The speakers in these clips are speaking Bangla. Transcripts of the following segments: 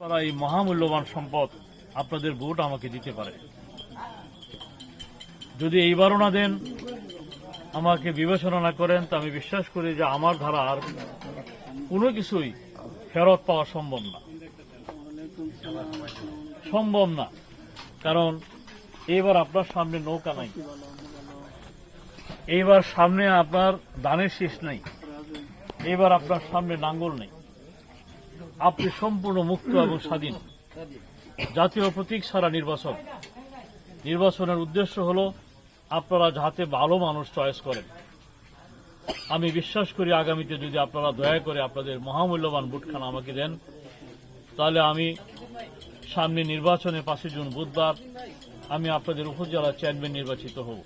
তারা এই মহামূল্যবান সম্পদ আপনাদের ভোট আমাকে দিতে পারে। যদি এইবারও না দেন, আমাকে বিবেচনা না করেন, তা আমি বিশ্বাস করি যে আমার ধারা আর কোনো কিছুই ফেরত পাওয়া সম্ভব না। কারণ এইবার আপনার সামনে নৌকা নাই, এইবার সামনে আপনার ধানের শীষ নাই, এইবার আপনার সামনে নাঙ্গল নেই। আপনি সম্পূর্ণ মুক্ত এবং স্বাধীন। জাতীয় প্রতীক ছাড়া নির্বাচনের উদ্দেশ্য হল আপনারা যাতে ভালো মানুষ চয়েস করেন। আমি বিশ্বাস করি আগামীতে যদি আপনারা দয়া করে আপনাদের মহামূল্যবান ভোটখানা আমাকে দেন, তাহলে আমি সামনে নির্বাচনে 5 জুন বুধবার আমি আপনাদের উপজেলা চেয়ারম্যান নির্বাচিত হব।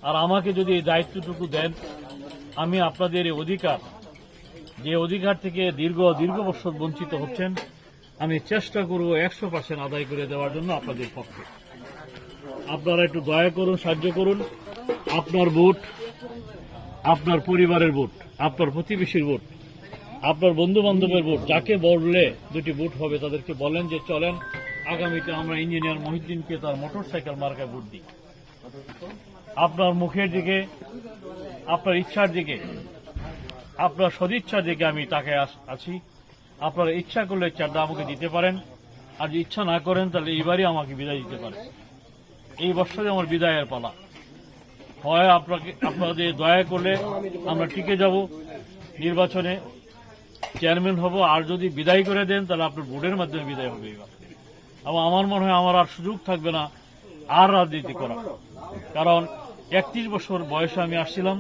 আর আমাকে যদি এই দায়িত্বটুকু দেন, আমি আপনাদের এই যে অধিকার থেকে দীর্ঘ বছর বঞ্চিত হচ্ছেন, আমি চেষ্টা করব 100% আদায় করে দেওয়ার জন্য আপনাদের পক্ষে। আপনারা একটু দয়া করুন, সাহায্য করুন। আপনার ভোট, আপনার পরিবারের ভোট, আপনার প্রতিবেশীর ভোট, আপনার বন্ধু বান্ধবের ভোট, যাকে বললে 2টি ভোট হবে তাদেরকে বলেন যে চলেন আগামীতে আমরা ইঞ্জিনিয়ার মহিউদ্দিনকে তার মোটরসাইকেল মার্কায় ভোট দিই। আপনার মুখের দিকে, আপনার ইচ্ছার দিকে, আপনার সদিচ্ছার দিকে আমি তাকে আছি। আপনারা ইচ্ছা করলে চারটা আমাকে দিতে পারেন, আর যদি ইচ্ছা না করেন তাহলে এইবারই আমাকে বিদায় দিতে পারেন। এই বছরে আমার বিদায়ের পালা। হয় আপনাদের দয়া করলে আমরা টিকে যাব, নির্বাচনে চেয়ারম্যান হব, আর যদি বিদায় করে দেন তাহলে আপনার ভোটের মাধ্যমে বিদায় হবে। এবং আমার মনে হয় আমার আর সুযোগ থাকবে না আর রাজনীতি করা। কারণ 31 বছর বয়সে আমি আসছিলাম,